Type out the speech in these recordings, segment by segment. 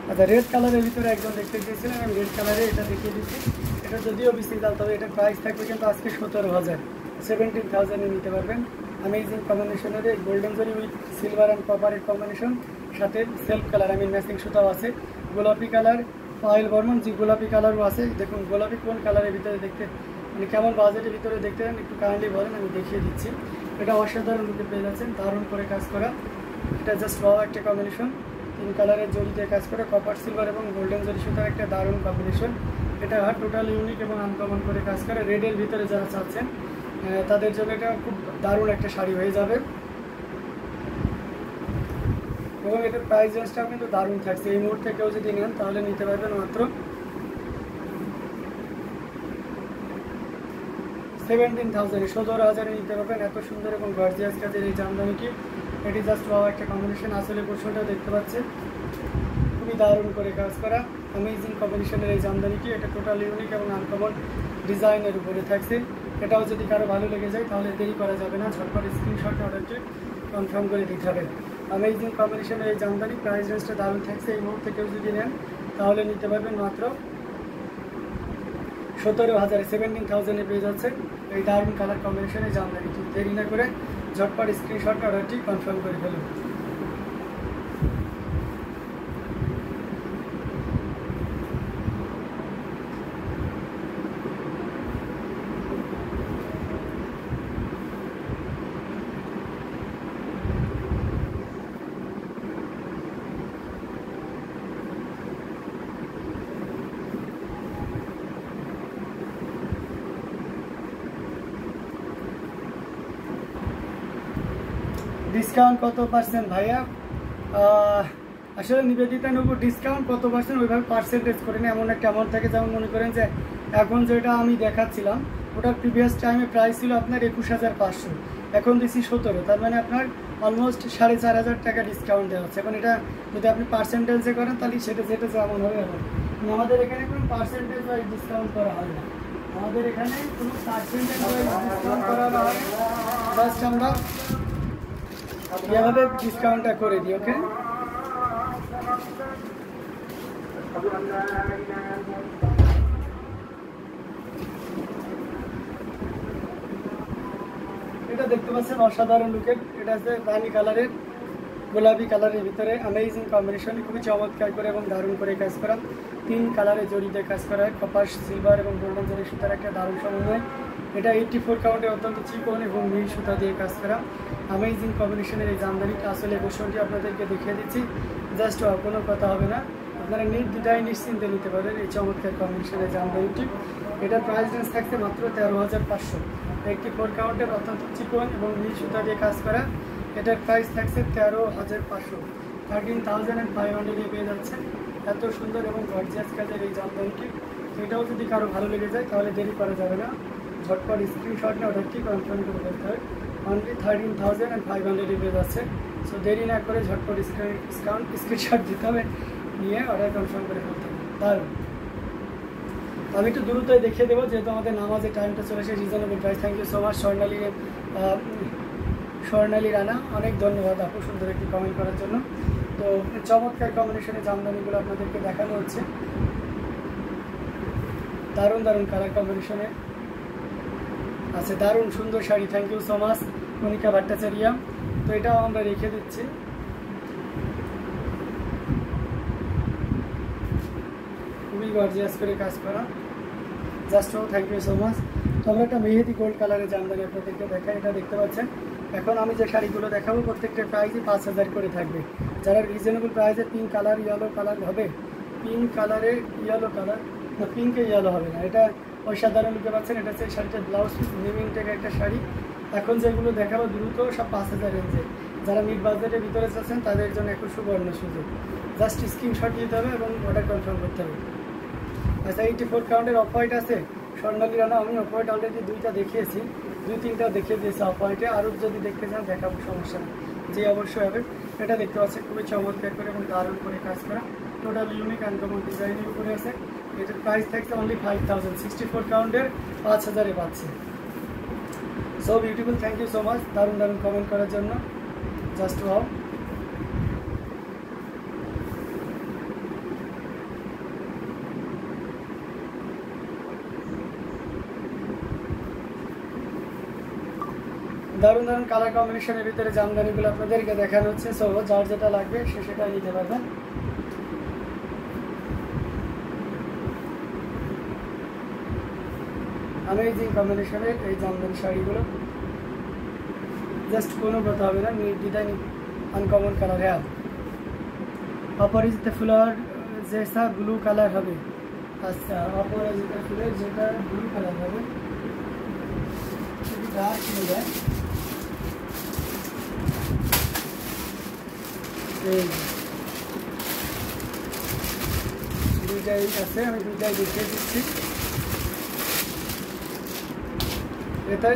আচ্ছা, রেড কালারের ভিতরে একজন দেখতে চেয়েছিলেন, আমি রেড কালারে এটা দেখিয়ে দিচ্ছি। এটা যদিও বেশি দাম, তবে এটার প্রাইস থাকবে কিন্তু আজকে 17,000, 17,000-এ নিতে পারবেন। অ্যামেজিং কম্বিনেশনের গোল্ডেন জরি উইথ সিলভার অ্যান্ড কপারের কম্বিনেশন, সাথে সেলফ কালার ম্যাচিং সুতাও আছে, গোলাপি কালার, পায়েল বর্মন যে গোলাপি কালারও আছে। দেখুন গোলাপি কোন কালারের ভিতরে দেখতে, মানে কেমন বাজেটের ভিতরে দেখতে চান একটু কাইন্ডলি বলেন, আমি দেখিয়ে দিচ্ছি। এটা অসাধারণ লুকে পেয়ে যাচ্ছেন, দারুণ করে কাজ করা। এটা জাস্ট ওয়াও একটা কম্বিনেশন, 3 কালারের জরি দিয়ে কাজ করে, কপার সিলভার এবং গোল্ডেন জরি সুতার একটা দারুণ কম্বিনেশন। এটা টোটাল ইউনিক এবং আনকমন করে কাজ করে। রেডের ভিতরে যারা চাচ্ছেন তাদের জন্য এটা খুব দারুণ একটা শাড়ি হয়ে যাবে, এবং এটার প্রাইস রেঞ্জটাও কিন্তু দারুণ থাকছে। এই মুহূর্তে কেউ যদি নেন তাহলে নিতে পারবেন মাত্র 17,000-এ, 17,000-এ নিতে পারবেন। এত সুন্দর এবং গর্জিয়াস কাজের এই জামদানিটি, এটি জাস্ট ওয়াও একটা কম্বিনেশন। আসলে পোর্শনটা দেখতে পাচ্ছেন খুবই দারুণ করে কাজ করা অ্যামেজিং কম্বিনেশনের এই জামদানিটি। এটা টোটাল ইউনিক এবং আনকমন ডিজাইনের উপরে থাকছে। এটাও যদি কারো ভালো লেগে যায় তাহলে দেরি করা যাবে না, ঝটপট স্ক্রিনশট অর্ডারটি কনফার্ম করে দিতে হবে। অ্যামেজিং কম্বিনেশনের এই জামদানি, প্রাইস রেঞ্জটা দারুণ থাকছে। এই মুহূর্তে কেউ যদি নেন তাহলে নিতে পারবেন মাত্র 17,000, 17,000-এ পেয়ে যাচ্ছে এই দারুণ কালার কম্বিনেশনের জামদানিটি। দেরি না করে ঝটপট স্ক্রিনশট অর্ডারটি কনফার্ম করে ফেলুন। ডিসকাউন্ট কত পার্সেন্ট ভাইয়া? আসলে নিবেদিতার উপর ডিসকাউন্ট কত পার্সেন্ট ওইভাবে পার্সেন্টেজ করে না, এমন একটা অ্যামাউন্ট থাকে। যেমন মনে করেন যে এখন যেটা আমি দেখাচ্ছিলাম ওটার প্রিভিয়াস টাইমে প্রাইস ছিল আপনার 21,500, এখন দিচ্ছি 17, তার মানে আপনার অলমোস্ট 4,500 টাকা ডিসকাউন্ট দেওয়া হচ্ছে। এখন এটা যদি আপনি পার্সেন্টেজে করেন তাহলে সেটা যেমন হবে এমন। আমাদের এখানে কোনো পার্সেন্টেজ ওয়াইজ ডিসকাউন্ট করা হয় না, আমাদের এখানে কোনো পার্সেন্টেজ ওয়াইজ ডিসকাউন্ট করা হয় না, জাস্ট আমরা এভাবে ডিসকাউন্টটা করে দিই। ওকে, এটা দেখতে পাচ্ছেন অসাধারণ লুকের। এটা আছে রানী কালারের গোলাপি কালারের ভিতরে অ্যামেজিং কম্বিনেশন, খুবই চমৎকার করে এবং দারুণ করে কাজ করা। 3 কালারে জড়িতে কাজ করা হয়, কপার সিলভার এবং গোল্ডেন জরি সুতার একটা দারুণ সমন্বয়। এটা 84 কাউন্টে অত্যন্ত চিকন এবং মিহি সুতা দিয়ে কাজ করা অ্যামেজিং কম্বিনেশনের এই জামদানিটা। আসলে পোর্শনটি আপনাদেরকে দেখিয়ে দিচ্ছি, জাস্ট কোনো কথা হবে না, আপনারা নির্দ্বিধায় নিশ্চিন্তে নিতে পারেন এই চমৎকার কম্বিনেশনের জামদানিটি। এটার প্রাইস রেঞ্জ থাকছে মাত্র 13,500। 84 কাউন্টের অত্যন্ত চিকন এবং মিহি সুতা দিয়ে কাজ করা, এটার প্রাইস থাকছে 13,500, 13,500-এ পেয়ে যাচ্ছে এত সুন্দর এবং গর্জিয়াস কাজের এই জামদানিটি। এটাও যদি কারো ভালো লেগে যায় তাহলে দেরি করা যাবে না, ঝটপট স্ক্রিনশট নিয়ে অর্ডারটি কনফার্ম করে ফেলতে হয়। অনলি 13,500-এ পেয়ে যাচ্ছে। সো দেরি না করে ঝটপট স্ক্রিনশট দিতে হবে, নিয়ে অর্ডার কনফার্ম করে ফেলতে হবে। দারুণ, আমি একটু দ্রুতই দেখিয়ে দেবো যেহেতু আমাদের নামাজের টাইমটা চলে আসে। Reasonable price. Thank you so much Swarnali Rana, অনেক ধন্যবাদ আপু সুন্দর একটি কমেন্ট করার জন্য। তো চমৎকার কম্বিনেশনের জামদানিগুলো আপনাদেরকে দেখানো হচ্ছে, দারুণ দারুণ কালার কম্বিনেশনে আছে, দারুণ সুন্দর sari. Thank you so much Monica Bhattacharya. তো এটাও আমরা রেখে দিচ্ছি, খুবই গর্জিয়াস করে কাজ করা, just thank you so much. তো আমরা একটা মেহেদি গোল্ড কালারের জামদানি আপনাদেরকে দেখাই, এটা দেখতে পাচ্ছেন। এখন আমি যে শাড়িগুলো দেখাবো প্রত্যেকটা প্রাইসই 5,000 করে থাকবে। যারা রিজনেবল প্রাইসে পিঙ্ক কালার ইয়েলো কালার হবে, পিঙ্ক কালারের ইয়েলো কালার না, পিঙ্কে ইয়েলো হবে না, এটা অসাধারণ লুকে পাচ্ছেন। এটা হচ্ছে শাড়িটার ব্লাউজ পিস, নিমিং টেক একটা শাড়ি। এখন যেগুলো দেখাবো দ্রুত সব 5,000 রেঞ্জে। যারা মিড বাজেটের ভিতরে চাচ্ছেন তাদের জন্য একটু সুবর্ণ সুযোগ, জাস্ট স্ক্রিনশট দিতে হবে এবং অর্ডার কনফার্ম করতে হবে। আচ্ছা, 84 কাউন্টের অফ হোয়াইট আছে স্বর্ণালী রানা, আমি অফ হোয়াইট অলরেডি 2টা দেখিয়েছি, 2-3টা দেখিয়ে দিয়েছি অফ হোয়াইটে, আরও যদি দেখতে চান দেখাবো, সমস্যা নেই, যে অবশ্যই হবে। এটা দেখতে পাচ্ছি খুবই চমৎকার করে এবং দারুণ করে কাজ করা, টোটাল ইউনিক আনকমন ডিজাইনের উপরে আছে। এটার প্রাইস থাকছে অনলি 5,000, 64 কাউন্টের 5,000-এ পাচ্ছে। So beautiful, thank you so much দারুণ দারুণ কমেন্ট করার জন্য, জাস্ট ওয়াও। দারুণ দারুণ কালার কম্বিনেশনের ভিতরে জামদানিগুলো আপনাদেরকে দেখানো হচ্ছে। সো যার যেটা লাগবে সে সেটা নিতে পারবেন। अमेजिंग कॉम्बिनेशन এই জামদানি শাড়িগুলো जस्ट কোনো কথা হবে না, ডিজাইন अनकॉमन कलर है। अपराजिता फुलार जैसा ब्लू कलर হবে। আচ্ছা, अपराजिता फुलेর যেটা ব্লু কালার হবে সেটা ডার্ক হয়ে যায়। এই দুইটাই আছে, আমি দুইটাই দেখিয়ে দিচ্ছি।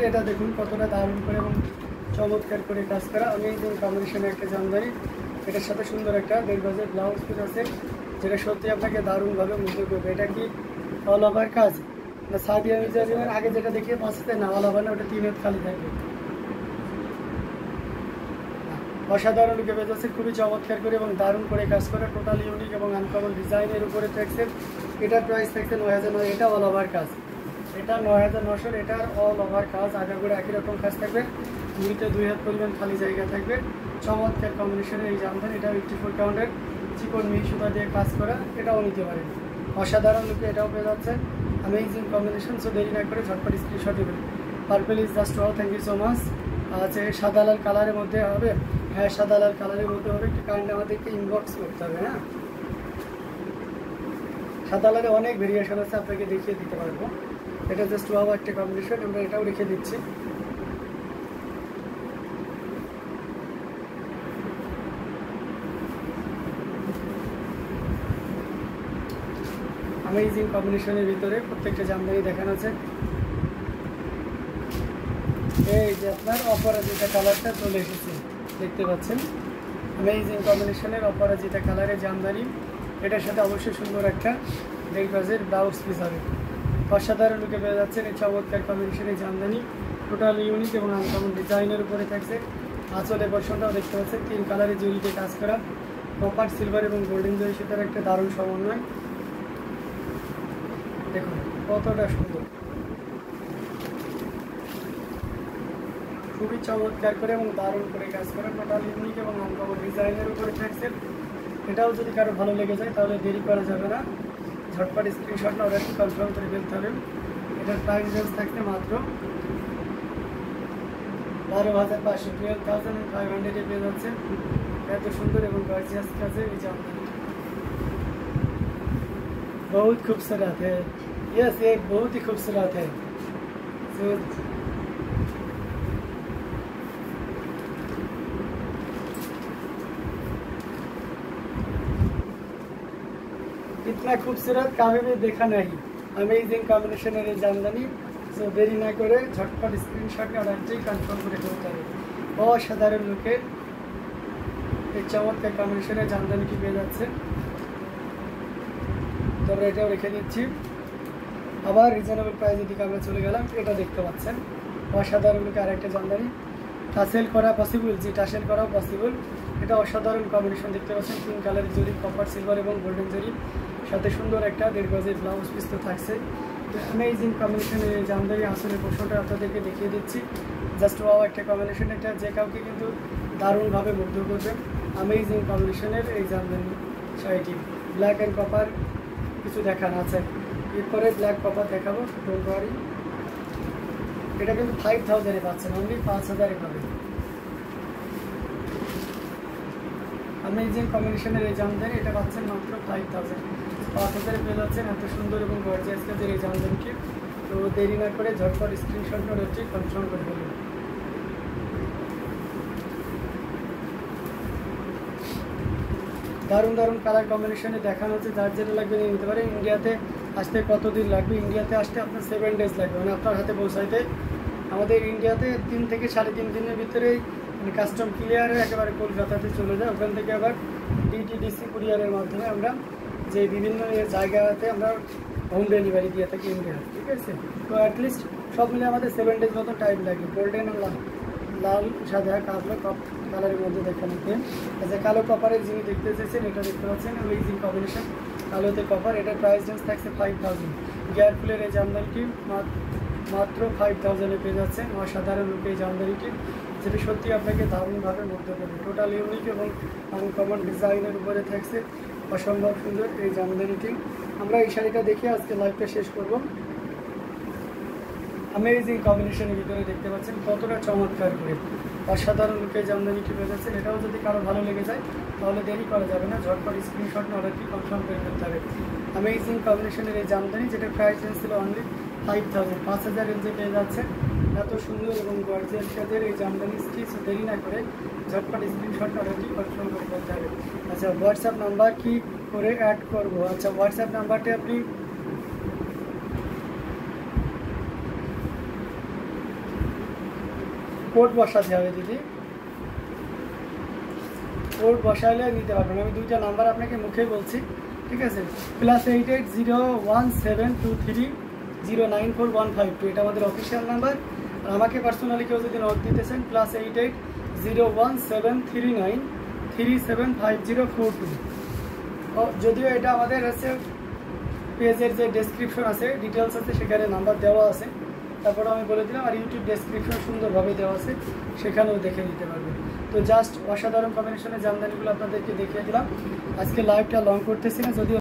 এটা দেখুন কতটা দারুণ করে এবং চমৎকার করে কাজ করা अमेजिंग কম্বিনেশনের একটা জামদানি। এটার সাথে সুন্দর একটা 1.5 গজের ব্লাউজ পিস আছে, যেটা সত্যি আপনাকে দারুণভাবে মুগ্ধ করবে। এটা কি অল ওভার কাজ না সাদিয়া মির্জার আগে যেটা দেখিয়ে পাঁচতে না অল ওভার না, ওটা 3 হাত খালি থাকবে। অসাধারণ লুকে পেয়ে যাচ্ছে, খুবই চমৎকার করে এবং দারুণ করে কাজ করা, টোটাল ইউনিক এবং আনকমন ডিজাইনের উপরে থাকছে। এটার প্রাইস থাকছে 9,900। এটা অল ওভার কাজ, এটা 9,900। এটার অল ওভার কাজ, আগাগোড়া একই রকম কাজ থাকবে। দুইতে 2 হাত পরিমাণ খালি জায়গা থাকবে। চমৎকার কম্বিনেশনের এই জামদানি। এটা 84 কাউন্টের চিকন মিহি সুতা দিয়ে কাজ করা, এটাও নিতে পারেন। অসাধারণ লুকে এটাও পেয়ে যাচ্ছে, अमेजिंग কম্বিনেশন। সো দেরি না করে ঝটপট স্ক্রিনশট দেবেন। Purple is just wow, thank you so much. আছে সাদা লাল কালারের মধ্যে হবে। হ্যাঁ, সাদা লাল কালারের মধ্যে হবে। একটু কাইন্ড আমাদেরকে ইনবক্স করতে হবে। হ্যাঁ, সাদা লালে অনেক ভেরিয়েশন আছে, আপনাকে দেখিয়ে দিতে পারবো। এটা জাস্ট ওয়াও একটা কম্বিনেশন, আমরা এটাও রেখে দিচ্ছি। अमेजिंग কম্বিনেশনের ভিতরে প্রত্যেকটা জামদানি দেখানো আছে। এই যে আপনার অপরাজিতা কালারটা চলে এসেছে, দেখতে পাচ্ছেন। अमेजिंग কম্বিনেশনের অপরাজিতা কালারের জামদানি। এটার সাথে অবশ্যই সুন্দর একটা 1.5 গজের ব্লাউজ পিস হবে। অসাধারণ লুকে পেয়ে যাচ্ছেন এই চমৎকার কম্বিনেশনের জামদানি। টোটাল ইউনিক এবং আনকমন ডিজাইনের উপরে থাকছে। আঁচলের পোর্শনটাও দেখতে পাচ্ছেন 3 কালারের জরিতে কাজ করা, কপার সিলভার এবং গোল্ডেন জরি সুতার একটা দারুণ সমন্বয়। দেখুন কতটা সুন্দর, খুবই চমৎকার করে এবং দারুণ করে কাজ করা, টোটাল ইউনিক এবং আনকমন ডিজাইনের উপরে থাকছে। এটাও যদি কারো ভালো লেগে যায় তাহলে দেরি করা যাবে না, ঝটপট স্ক্রিনশট না অর্ডারটি কনফার্ম করে ফেলতে হবে। এটার প্রাইস রেঞ্জ থাকতে মাত্র 12,500, 12,500 পেয়ে যাচ্ছে। এত সুন্দর এবং গর্জিয়াস কাজে এই জামদানি बहुत खूबसूरत है। यस, ये बहुत ही खूबसूरत है। तो इतना खूबसूरत कभी भी देखा नहीं। अमेजिंग कॉम्बिनेशन है জামদানি। सो देरी ना करे झटपट स्क्रीनशॉट में ऑर्डर कन्फार्म করে ফেলতে হবে। অসাধারণ লুকে এই চমৎকার কম্বিনেশনের জামদানিটি পেয়ে যাচ্ছে। তো আমরা এটাও রেখে দিচ্ছি। আবার রিজনেবল প্রাইসের দিকে আমরা চলে গেলাম। এটা দেখতে পাচ্ছেন অসাধারণ লুকে আরেকটা জামদানি। টাসেল করা পসিবল, জি টাসেল করাও পসিবল। এটা অসাধারণ কম্বিনেশন দেখতে পাচ্ছেন, 3 কালারের জরি, কপার সিলভার এবং গোল্ডেন জরি, সাথে সুন্দর একটা 1.5 গজের ব্লাউজ পিস তো থাকছে। তো অ্যামেজিং কম্বিনেশনের এই জামদানি আসলে পোর্শনটা আপনাদেরকে দেখিয়ে দিচ্ছি। জাস্ট ওয়াও একটা কম্বিনেশন, এটা যে কাউকে কিন্তু দারুণভাবে মুগ্ধ করবে। অ্যামেজিং কম্বিনেশনের এই জামদানি শাড়িটি ব্ল্যাক অ্যান্ড কপার কিছু দেখানো আছে, এরপরে ব্ল্যাক কপার দেখাবো, ডোন্ট ওয়ারি। এটা কিন্তু 5,000-এ পাচ্ছেন, অনলি 5,000-এ পাবেন। अमेजिंग কম্বিনেশনের এই জামদানি এটা পাচ্ছেন মাত্র 5,000, 5,000-এ পেয়ে যাচ্ছেন এত সুন্দর এবং গর্জিয়াস কাজের এই জামদানিটি। তো দেরি না করে ঝটপট স্ক্রিনশট করে হচ্ছে কনফার্ম করে ফেলুন। দারুণ দারুণ কালার কম্বিনেশনে দেখানো হচ্ছে, যার যেটা লাগবে নিয়ে নিতে পারে। ইন্ডিয়াতে আসতে কতদিন লাগবে? ইন্ডিয়াতে আসতে আপনার 7 ডেজ লাগবে, মানে আপনার হাতে পৌঁছাইতে। আমাদের ইন্ডিয়াতে 3 থেকে 3.5 দিনের ভিতরেই মানে কাস্টম ক্লিয়ারে একেবারে কলকাতাতে চলে যায়। ওখান থেকে আবার ডিটিডিসি কুরিয়ারের মাধ্যমে আমরা যে বিভিন্ন জায়গাতে আমরা হোম ডেলিভারি দিয়ে থাকি ইন্ডিয়া, ঠিক আছে। তো অ্যাটলিস্ট সব মিলে আমাদের 7 ডেজ মতো টাইম লাগে। গোল্ডেন আর লাল সাদা কালো কালারের মধ্যে দেখানোতে। আচ্ছা, কালো কপারের যিনি দেখতে চেয়েছেন এটা দেখতে পাচ্ছেন, অ্যামেজিং কম্বিনেশন কালোতে কপার। এটার প্রাইস রেঞ্জ থাকছে 5,000। গিয়ারফুলের এই জামদানিটি মাত্র 5000-এ পেয়ে যাচ্ছেন অসাধারণ লুকে এই জামদানিটি, যেটি সত্যি আপনাকে দারুণভাবে মুগ্ধ করবে। টোটাল ইউনিক এবং আনকমন ডিজাইনের উপরে থাকছে অসম্ভব সুন্দর এই জামদানিটি। আমরা এই শাড়িটা দেখে আজকে লাইভটা শেষ করব। অ্যামেজিং কম্বিনেশনের ভিতরে দেখতে পাচ্ছেন কতটা চমৎকার করে অসাধারণ লুকে জামদানিটি পেয়ে যাচ্ছেন। এটাও যদি কারো ভালো লেগে যায় তাহলে দেরি করা যাবে না, ঝটপট স্ক্রিনশট না অর্ডারটি কনফার্ম করে ফেলতে হবে। অ্যামেজিং কম্বিনেশনের এই জামদানি, যেটা প্রাইস রেঞ্জ ছিল অনলি 5000, 5000 রেঞ্জে পেয়ে যাচ্ছে এত সুন্দর এবং গর্জিয়াস কাজের এই জামদানি স্টিচ। দেরি না করে ঝটপট স্ক্রিনশট অর্ডারটি কনফার্ম করে ফেলতে হবে। আচ্ছা, হোয়াটসঅ্যাপ নাম্বার কি করে অ্যাড করব? আচ্ছা, হোয়াটসঅ্যাপ নাম্বারটি আপনি কোড বসাতে হবে দিদি, কোড বসাইলে নিতে পারবেন। আমি দুইটা নাম্বার আপনাকে মুখে বলছি, ঠিক আছে? +880172309415 এটা আমাদের অফিসিয়াল নাম্বার। আর আমাকে পার্সোনালি কেউ যদি নোট দিতেছেন +880173937504 যদিও এটা আমাদের হচ্ছে পেজের যে ডেসক্রিপশন আছে, ডিটেলস আছে, সেখানে নাম্বার দেওয়া আছে, তারপরে আমি বলে দিলাম। আর ইউটিউব ডেসক্রিপশন সুন্দরভাবে দেওয়া আছে, সেখানেও দেখে নিতে পারবেন। তো জাস্ট অসাধারণ কম্বিনেশনের জামদানিগুলো আপনাদেরকে দেখিয়ে দিলাম। আজকে লাইভটা লং করতেছি না, যদিও